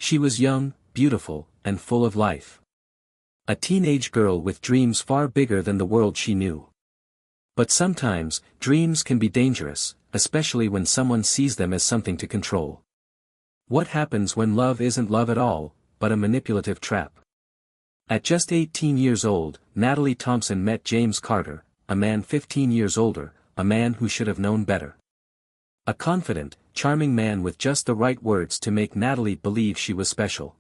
She was young, beautiful, and full of life. A teenage girl with dreams far bigger than the world she knew. But sometimes, dreams can be dangerous, especially when someone sees them as something to control. What happens when love isn't love at all, but a manipulative trap? At just 18 years old, Natalie Thompson met James Carter, a man 15 years older, a man who should have known better. A confident, charming man with just the right words to make Natalie believe she was special.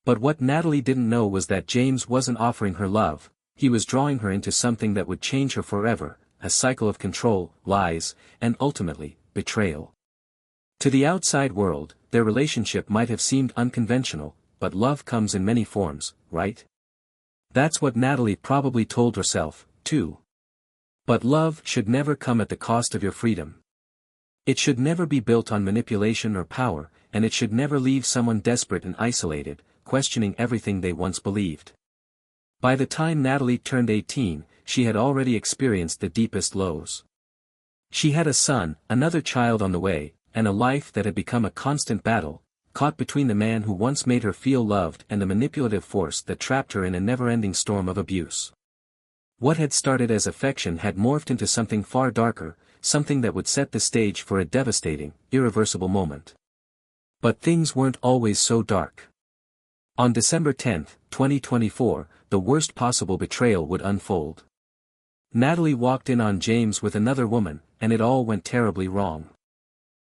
But what Natalie didn't know was that James wasn't offering her love, he was drawing her into something that would change her forever, a cycle of control, lies, and ultimately, betrayal. To the outside world, their relationship might have seemed unconventional, but love comes in many forms, right? That's what Natalie probably told herself, too. But love should never come at the cost of your freedom. It should never be built on manipulation or power, and it should never leave someone desperate and isolated, questioning everything they once believed. By the time Natalie turned 18, she had already experienced the deepest lows. She had a son, another child on the way, and a life that had become a constant battle, caught between the man who once made her feel loved and the manipulative force that trapped her in a never-ending storm of abuse. What had started as affection had morphed into something far darker, something that would set the stage for a devastating, irreversible moment. But things weren't always so dark. On December 10, 2024, the worst possible betrayal would unfold. Natalie walked in on James with another woman, and it all went terribly wrong.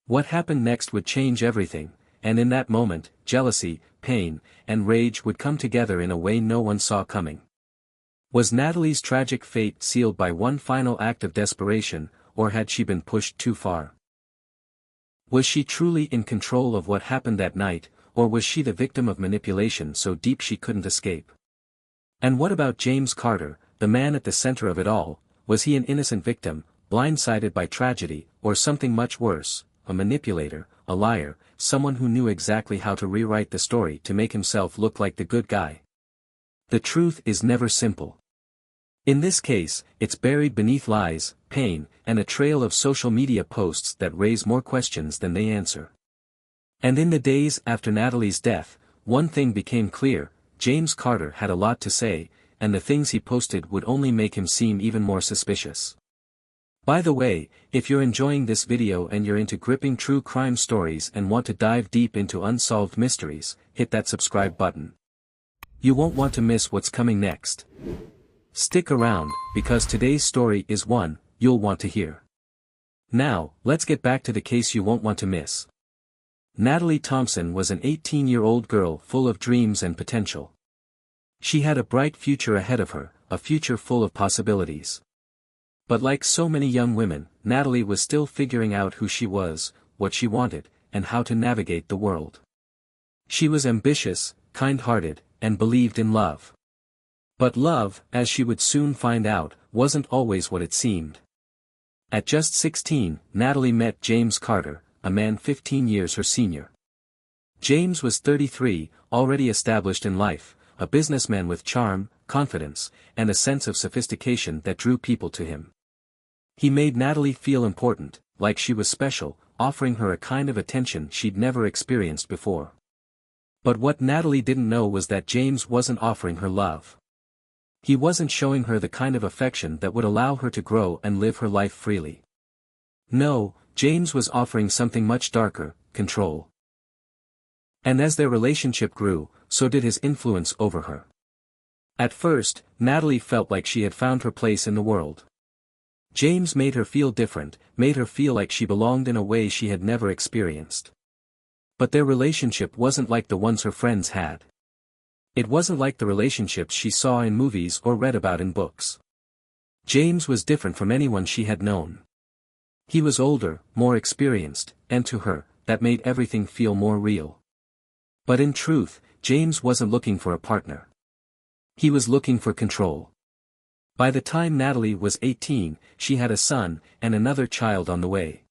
What happened next would change everything, and in that moment, jealousy, pain, and rage would come together in a way no one saw coming. Was Natalie's tragic fate sealed by one final act of desperation, or had she been pushed too far? Was she truly in control of what happened that night, or was she the victim of manipulation so deep she couldn't escape? And what about James Carter, the man at the center of it all? Was he an innocent victim, blindsided by tragedy, or something much worse, a manipulator, a liar, someone who knew exactly how to rewrite the story to make himself look like the good guy? The truth is never simple. In this case, it's buried beneath lies, pain, and a trail of social media posts that raise more questions than they answer. And in the days after Natalie's death, one thing became clear: James Carter had a lot to say, and the things he posted would only make him seem even more suspicious. By the way, if you're enjoying this video and you're into gripping true crime stories and want to dive deep into unsolved mysteries, hit that subscribe button. You won't want to miss what's coming next. Stick around, because today's story is one you'll want to hear. Now, let's get back to the case you won't want to miss. Natalie Thompson was an 18-year-old girl full of dreams and potential. She had a bright future ahead of her, a future full of possibilities. But like so many young women, Natalie was still figuring out who she was, what she wanted, and how to navigate the world. She was ambitious, kind-hearted, and believed in love. But love, as she would soon find out, wasn't always what it seemed. At just 16, Natalie met James Carter, a man 15 years her senior. James was 33, already established in life, a businessman with charm, confidence, and a sense of sophistication that drew people to him. He made Natalie feel important, like she was special, offering her a kind of attention she'd never experienced before. But what Natalie didn't know was that James wasn't offering her love. He wasn't showing her the kind of affection that would allow her to grow and live her life freely. No, James was offering something much darker: control. And as their relationship grew, so did his influence over her. At first, Natalie felt like she had found her place in the world. James made her feel different, made her feel like she belonged in a way she had never experienced. But their relationship wasn't like the ones her friends had. It wasn't like the relationships she saw in movies or read about in books. James was different from anyone she had known. He was older, more experienced, and to her, that made everything feel more real. But in truth, James wasn't looking for a partner. He was looking for control. By the time Natalie was 18, she had a son, and another child on the way.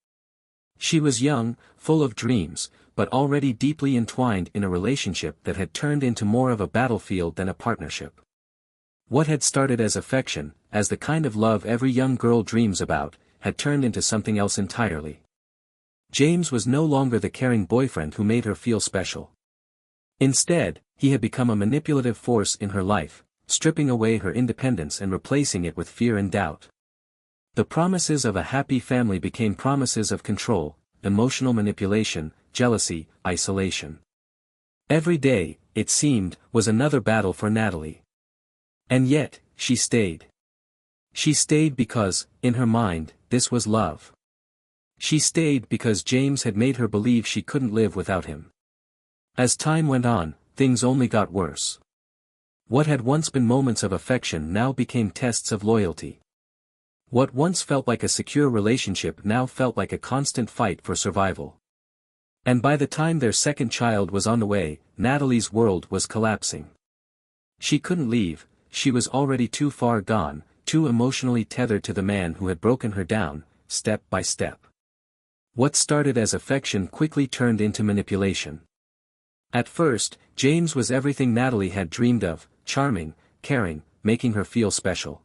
She was young, full of dreams, but already deeply entwined in a relationship that had turned into more of a battlefield than a partnership. What had started as affection, as the kind of love every young girl dreams about, had turned into something else entirely. James was no longer the caring boyfriend who made her feel special. Instead, he had become a manipulative force in her life, stripping away her independence and replacing it with fear and doubt. The promises of a happy family became promises of control, emotional manipulation, jealousy, isolation. Every day, it seemed, was another battle for Natalie. And yet, she stayed. She stayed because, in her mind, this was love. She stayed because James had made her believe she couldn't live without him. As time went on, things only got worse. What had once been moments of affection now became tests of loyalty. What once felt like a secure relationship now felt like a constant fight for survival. And by the time their second child was on the way, Natalie's world was collapsing. She couldn't leave, she was already too far gone, too emotionally tethered to the man who had broken her down, step by step. What started as affection quickly turned into manipulation. At first, James was everything Natalie had dreamed of, charming, caring, making her feel special.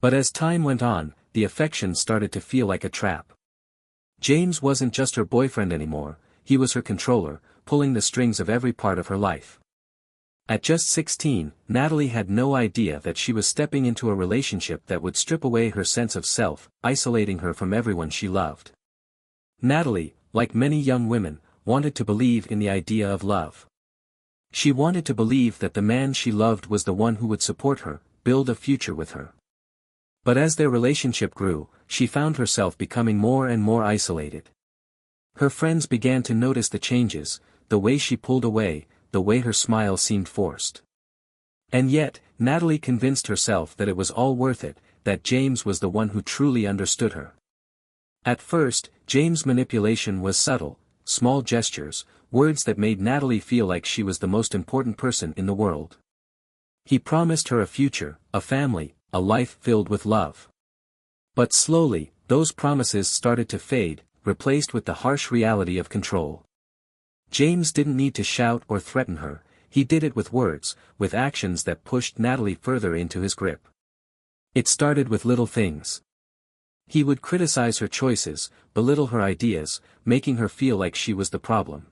But as time went on, the affection started to feel like a trap. James wasn't just her boyfriend anymore, he was her controller, pulling the strings of every part of her life. At just 16, Natalie had no idea that she was stepping into a relationship that would strip away her sense of self, isolating her from everyone she loved. Natalie, like many young women, wanted to believe in the idea of love. She wanted to believe that the man she loved was the one who would support her, build a future with her. But as their relationship grew, she found herself becoming more and more isolated. Her friends began to notice the changes, the way she pulled away, the way her smile seemed forced. And yet, Natalie convinced herself that it was all worth it, that James was the one who truly understood her. At first, James' manipulation was subtle, small gestures, words that made Natalie feel like she was the most important person in the world. He promised her a future, a family, a life filled with love. But slowly, those promises started to fade, replaced with the harsh reality of control. James didn't need to shout or threaten her, he did it with words, with actions that pushed Natalie further into his grip. It started with little things. He would criticize her choices, belittle her ideas, making her feel like she was the problem.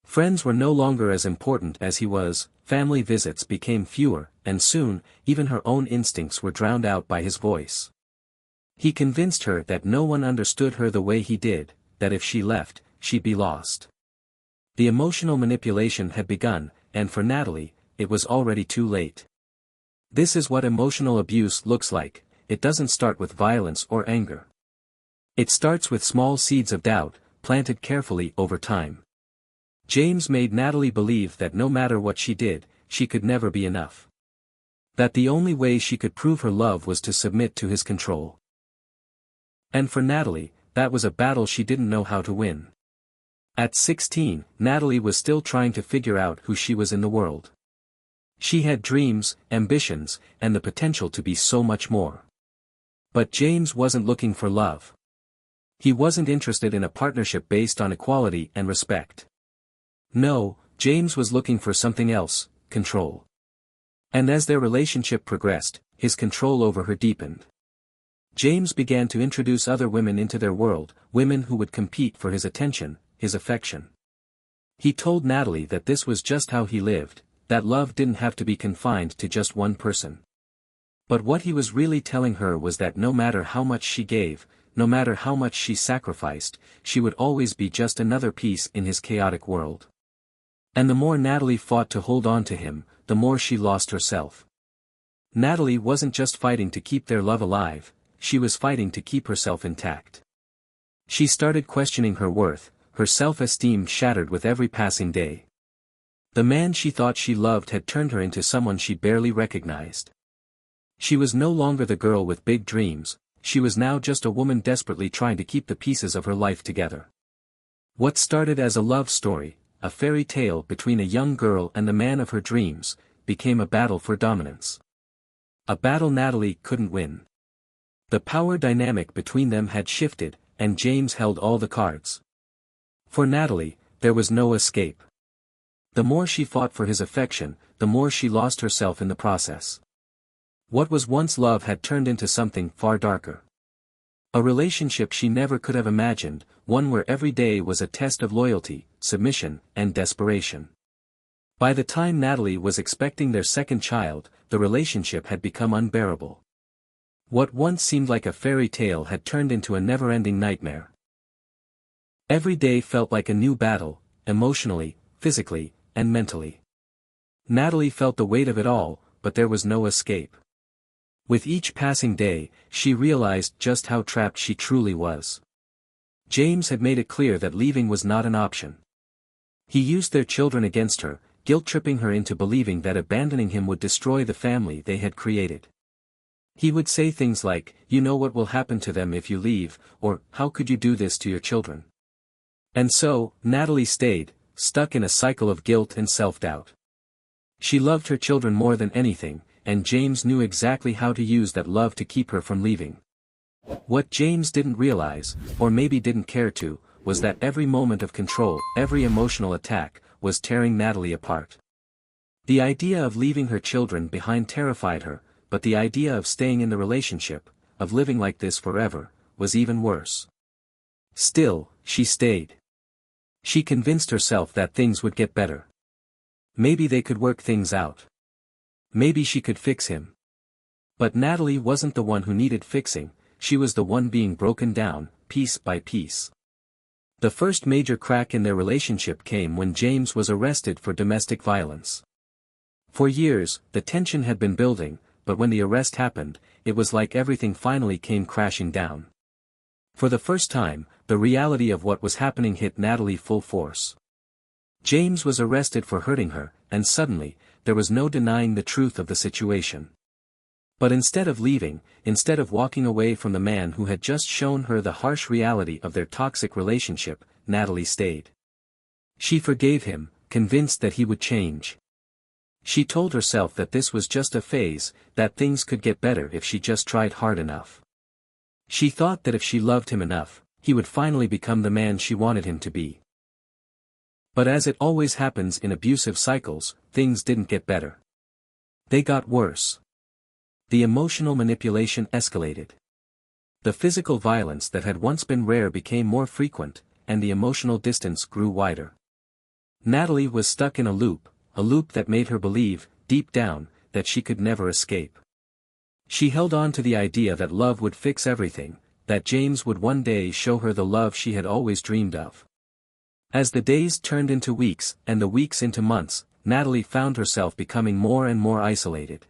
Friends were no longer as important as he was, family visits became fewer, and soon, even her own instincts were drowned out by his voice. He convinced her that no one understood her the way he did, that if she left, she'd be lost. The emotional manipulation had begun, and for Natalie, it was already too late. This is what emotional abuse looks like, it doesn't start with violence or anger. It starts with small seeds of doubt, planted carefully over time. James made Natalie believe that no matter what she did, she could never be enough. That the only way she could prove her love was to submit to his control. And for Natalie, that was a battle she didn't know how to win. At 16, Natalie was still trying to figure out who she was in the world. She had dreams, ambitions, and the potential to be so much more. But James wasn't looking for love. He wasn't interested in a partnership based on equality and respect. No, James was looking for something else, control. And as their relationship progressed, his control over her deepened. James began to introduce other women into their world, women who would compete for his attention, his affection. He told Natalie that this was just how he lived, that love didn't have to be confined to just one person. But what he was really telling her was that no matter how much she gave, no matter how much she sacrificed, she would always be just another piece in his chaotic world. And the more Natalie fought to hold on to him, the more she lost herself. Natalie wasn't just fighting to keep their love alive, she was fighting to keep herself intact. She started questioning her worth, her self-esteem shattered with every passing day. The man she thought she loved had turned her into someone she barely recognized. She was no longer the girl with big dreams, she was now just a woman desperately trying to keep the pieces of her life together. What started as a love story, a fairy tale between a young girl and the man of her dreams, became a battle for dominance. A battle Natalie couldn't win. The power dynamic between them had shifted, and James held all the cards. For Natalie, there was no escape. The more she fought for his affection, the more she lost herself in the process. What was once love had turned into something far darker. A relationship she never could have imagined, one where every day was a test of loyalty, submission, and desperation. By the time Natalie was expecting their second child, the relationship had become unbearable. What once seemed like a fairy tale had turned into a never-ending nightmare. Every day felt like a new battle, emotionally, physically, and mentally. Natalie felt the weight of it all, but there was no escape. With each passing day, she realized just how trapped she truly was. James had made it clear that leaving was not an option. He used their children against her, guilt-tripping her into believing that abandoning him would destroy the family they had created. He would say things like, "You know what will happen to them if you leave," or, "How could you do this to your children?" And so, Natalie stayed, stuck in a cycle of guilt and self-doubt. She loved her children more than anything, and James knew exactly how to use that love to keep her from leaving. What James didn't realize, or maybe didn't care to, was that every moment of control, every emotional attack, was tearing Natalie apart. The idea of leaving her children behind terrified her, but the idea of staying in the relationship, of living like this forever, was even worse. Still, she stayed. She convinced herself that things would get better. Maybe they could work things out. Maybe she could fix him. But Natalie wasn't the one who needed fixing, she was the one being broken down, piece by piece. The first major crack in their relationship came when James was arrested for domestic violence. For years, the tension had been building, but when the arrest happened, it was like everything finally came crashing down. For the first time, the reality of what was happening hit Natalie full force. James was arrested for hurting her, and suddenly, there was no denying the truth of the situation. But instead of leaving, instead of walking away from the man who had just shown her the harsh reality of their toxic relationship, Natalie stayed. She forgave him, convinced that he would change. She told herself that this was just a phase, that things could get better if she just tried hard enough. She thought that if she loved him enough, he would finally become the man she wanted him to be. But as it always happens in abusive cycles, things didn't get better. They got worse. The emotional manipulation escalated. The physical violence that had once been rare became more frequent, and the emotional distance grew wider. Natalie was stuck in a loop that made her believe, deep down, that she could never escape. She held on to the idea that love would fix everything, that James would one day show her the love she had always dreamed of. As the days turned into weeks, and the weeks into months, Natalie found herself becoming more and more isolated.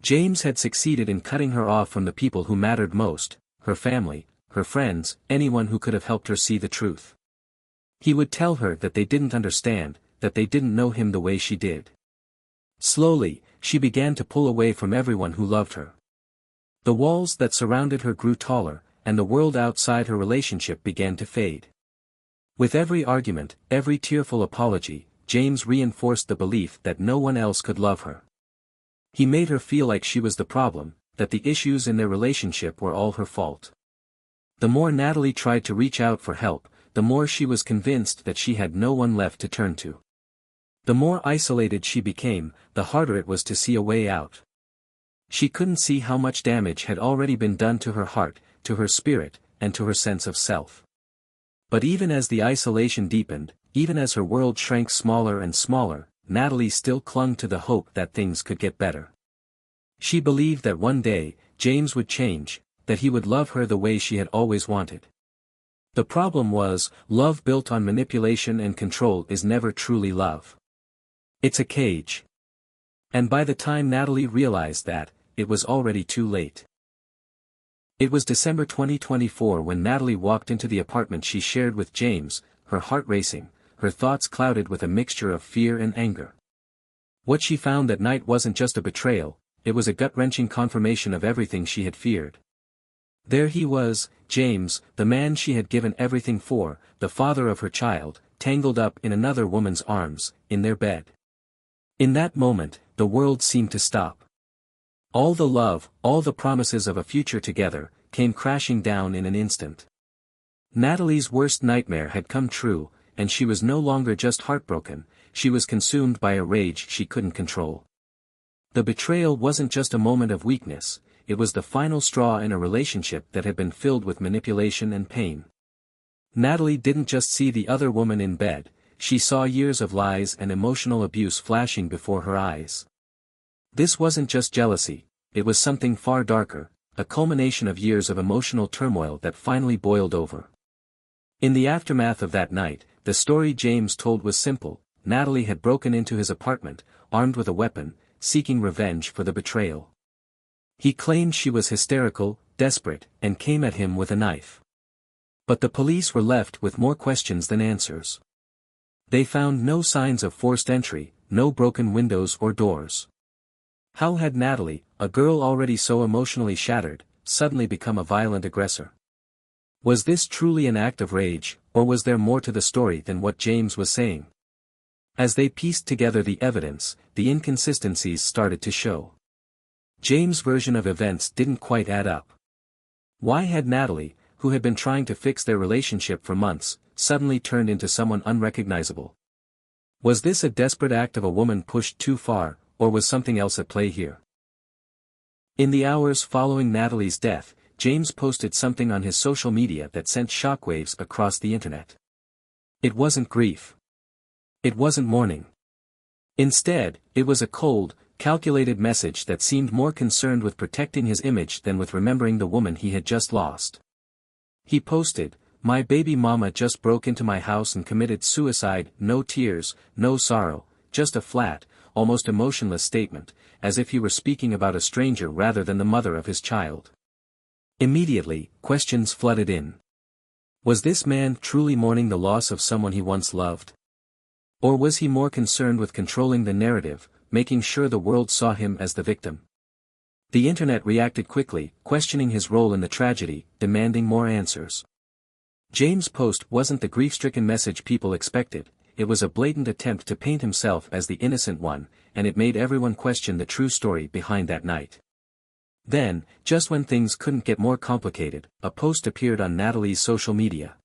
James had succeeded in cutting her off from the people who mattered most, her family, her friends, anyone who could have helped her see the truth. He would tell her that they didn't understand, that they didn't know him the way she did. Slowly, she began to pull away from everyone who loved her. The walls that surrounded her grew taller, and the world outside her relationship began to fade. With every argument, every tearful apology, James reinforced the belief that no one else could love her. He made her feel like she was the problem, that the issues in their relationship were all her fault. The more Natalie tried to reach out for help, the more she was convinced that she had no one left to turn to. The more isolated she became, the harder it was to see a way out. She couldn't see how much damage had already been done to her heart, to her spirit, and to her sense of self. But even as the isolation deepened, even as her world shrank smaller and smaller, Natalie still clung to the hope that things could get better. She believed that one day, James would change, that he would love her the way she had always wanted. The problem was, love built on manipulation and control is never truly love. It's a cage. And by the time Natalie realized that, it was already too late. It was December 2024 when Natalie walked into the apartment she shared with James, her heart racing, her thoughts clouded with a mixture of fear and anger. What she found that night wasn't just a betrayal, it was a gut-wrenching confirmation of everything she had feared. There he was, James, the man she had given everything for, the father of her child, tangled up in another woman's arms, in their bed. In that moment, the world seemed to stop. All the love, all the promises of a future together, came crashing down in an instant. Natalie's worst nightmare had come true, and she was no longer just heartbroken, she was consumed by a rage she couldn't control. The betrayal wasn't just a moment of weakness, it was the final straw in a relationship that had been filled with manipulation and pain. Natalie didn't just see the other woman in bed, she saw years of lies and emotional abuse flashing before her eyes. This wasn't just jealousy, it was something far darker, a culmination of years of emotional turmoil that finally boiled over. In the aftermath of that night, the story James told was simple. Natalie had broken into his apartment, armed with a weapon, seeking revenge for the betrayal. He claimed she was hysterical, desperate, and came at him with a knife. But the police were left with more questions than answers. They found no signs of forced entry, no broken windows or doors. How had Natalie, a girl already so emotionally shattered, suddenly become a violent aggressor? Was this truly an act of rage, or was there more to the story than what James was saying? As they pieced together the evidence, the inconsistencies started to show. James' version of events didn't quite add up. Why had Natalie, who had been trying to fix their relationship for months, suddenly turned into someone unrecognizable? Was this a desperate act of a woman pushed too far, or was something else at play here? In the hours following Natalie's death, James posted something on his social media that sent shockwaves across the internet. It wasn't grief. It wasn't mourning. Instead, it was a cold, calculated message that seemed more concerned with protecting his image than with remembering the woman he had just lost. He posted, "My baby mama just broke into my house and committed suicide, no tears, no sorrow, just a flat, almost emotionless statement, as if he were speaking about a stranger rather than the mother of his child." Immediately, questions flooded in. Was this man truly mourning the loss of someone he once loved? Or was he more concerned with controlling the narrative, making sure the world saw him as the victim? The internet reacted quickly, questioning his role in the tragedy, demanding more answers. James' post wasn't the grief-stricken message people expected. It was a blatant attempt to paint himself as the innocent one, and it made everyone question the true story behind that night. Then, just when things couldn't get more complicated, a post appeared on Natalie's social media.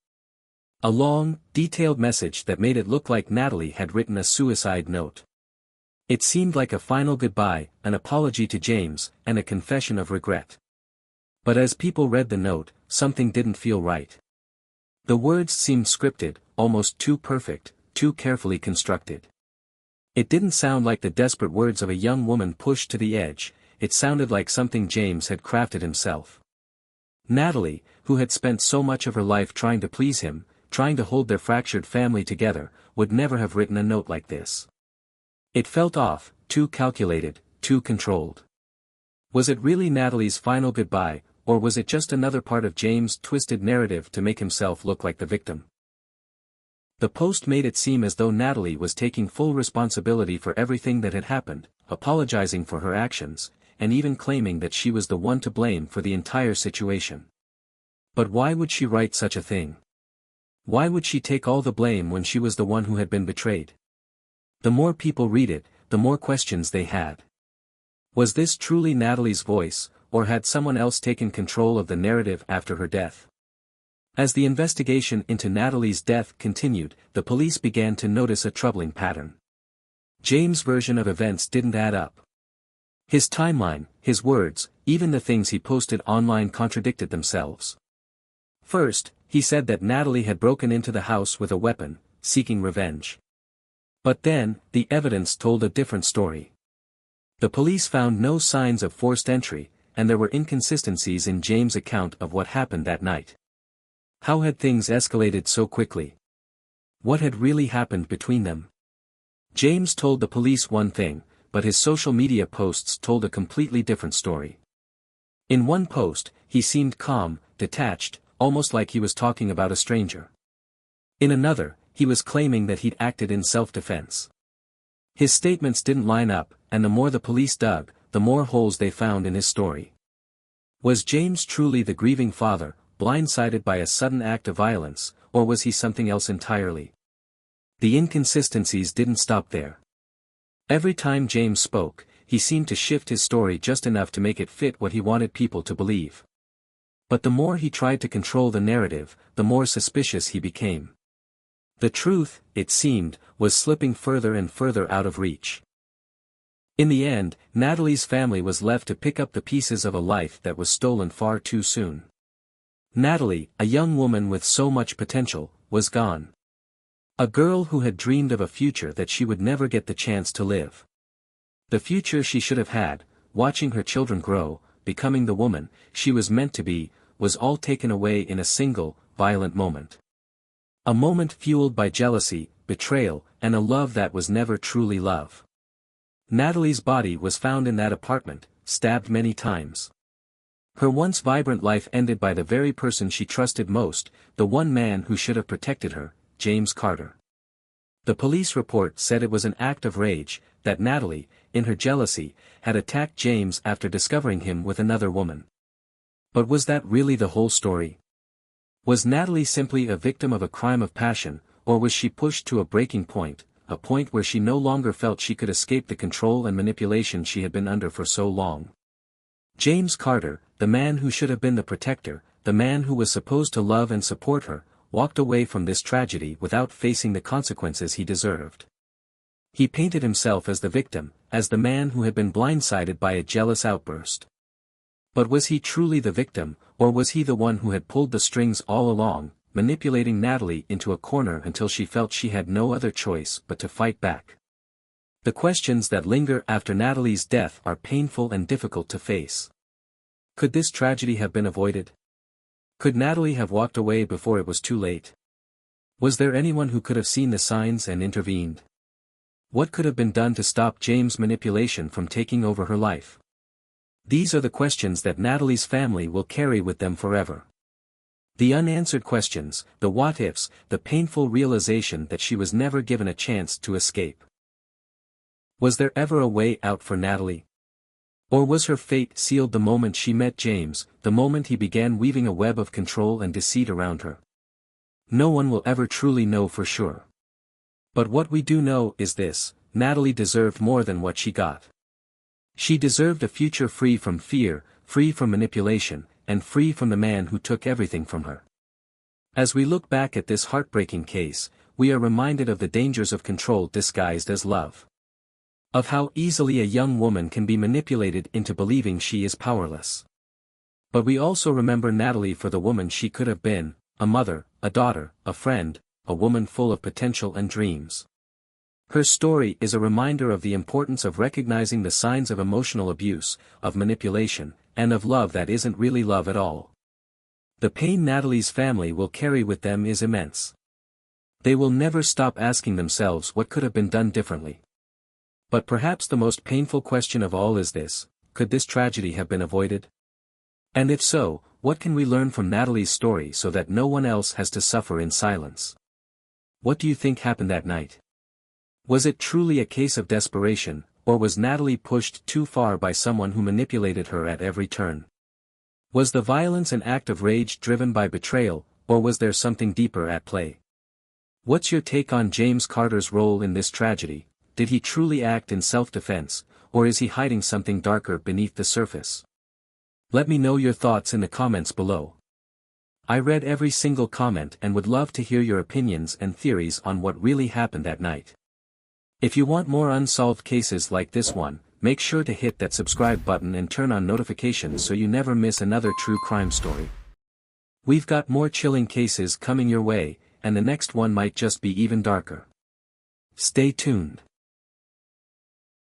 A long, detailed message that made it look like Natalie had written a suicide note. It seemed like a final goodbye, an apology to James, and a confession of regret. But as people read the note, something didn't feel right. The words seemed scripted, almost too perfect, too carefully constructed. It didn't sound like the desperate words of a young woman pushed to the edge, it sounded like something James had crafted himself. Natalie, who had spent so much of her life trying to please him, trying to hold their fractured family together, would never have written a note like this. It felt off, too calculated, too controlled. Was it really Natalie's final goodbye, or was it just another part of James' twisted narrative to make himself look like the victim? The post made it seem as though Natalie was taking full responsibility for everything that had happened, apologizing for her actions, and even claiming that she was the one to blame for the entire situation. But why would she write such a thing? Why would she take all the blame when she was the one who had been betrayed? The more people read it, the more questions they had. Was this truly Natalie's voice, or had someone else taken control of the narrative after her death? As the investigation into Natalie's death continued, the police began to notice a troubling pattern. James' version of events didn't add up. His timeline, his words, even the things he posted online contradicted themselves. First, he said that Natalie had broken into the house with a weapon, seeking revenge. But then, the evidence told a different story. The police found no signs of forced entry, and there were inconsistencies in James' account of what happened that night. How had things escalated so quickly? What had really happened between them? James told the police one thing, but his social media posts told a completely different story. In one post, he seemed calm, detached, almost like he was talking about a stranger. In another, he was claiming that he'd acted in self-defense. His statements didn't line up, and the more the police dug, the more holes they found in his story. Was James truly the grieving father, blindsided by a sudden act of violence, or was he something else entirely? The inconsistencies didn't stop there. Every time James spoke, he seemed to shift his story just enough to make it fit what he wanted people to believe. But the more he tried to control the narrative, the more suspicious he became. The truth, it seemed, was slipping further and further out of reach. In the end, Natalie's family was left to pick up the pieces of a life that was stolen far too soon. Natalie, a young woman with so much potential, was gone. A girl who had dreamed of a future that she would never get the chance to live. The future she should have had, watching her children grow, becoming the woman she was meant to be, was all taken away in a single, violent moment. A moment fueled by jealousy, betrayal, and a love that was never truly love. Natalie's body was found in that apartment, stabbed many times. Her once vibrant life ended by the very person she trusted most, the one man who should have protected her, James Carter. The police report said it was an act of rage, that Natalie, in her jealousy, had attacked James after discovering him with another woman. But was that really the whole story? Was Natalie simply a victim of a crime of passion, or was she pushed to a breaking point, a point where she no longer felt she could escape the control and manipulation she had been under for so long? James Carter, the man who should have been the protector, the man who was supposed to love and support her, walked away from this tragedy without facing the consequences he deserved. He painted himself as the victim, as the man who had been blindsided by a jealous outburst. But was he truly the victim, or was he the one who had pulled the strings all along, manipulating Natalie into a corner until she felt she had no other choice but to fight back? The questions that linger after Natalie's death are painful and difficult to face. Could this tragedy have been avoided? Could Natalie have walked away before it was too late? Was there anyone who could have seen the signs and intervened? What could have been done to stop James' manipulation from taking over her life? These are the questions that Natalie's family will carry with them forever. The unanswered questions, the what-ifs, the painful realization that she was never given a chance to escape. Was there ever a way out for Natalie? Or was her fate sealed the moment she met James, the moment he began weaving a web of control and deceit around her? No one will ever truly know for sure. But what we do know is this: Natalie deserved more than what she got. She deserved a future free from fear, free from manipulation, and free from the man who took everything from her. As we look back at this heartbreaking case, we are reminded of the dangers of control disguised as love. Of how easily a young woman can be manipulated into believing she is powerless. But we also remember Natalie for the woman she could have been: a mother, a daughter, a friend, a woman full of potential and dreams. Her story is a reminder of the importance of recognizing the signs of emotional abuse, of manipulation, and of love that isn't really love at all. The pain Natalie's family will carry with them is immense. They will never stop asking themselves what could have been done differently. But perhaps the most painful question of all is this: could this tragedy have been avoided? And if so, what can we learn from Natalie's story so that no one else has to suffer in silence? What do you think happened that night? Was it truly a case of desperation, or was Natalie pushed too far by someone who manipulated her at every turn? Was the violence an act of rage driven by betrayal, or was there something deeper at play? What's your take on James Carter's role in this tragedy? Did he truly act in self-defense, or is he hiding something darker beneath the surface? Let me know your thoughts in the comments below. I read every single comment and would love to hear your opinions and theories on what really happened that night. If you want more unsolved cases like this one, make sure to hit that subscribe button and turn on notifications so you never miss another true crime story. We've got more chilling cases coming your way, and the next one might just be even darker. Stay tuned.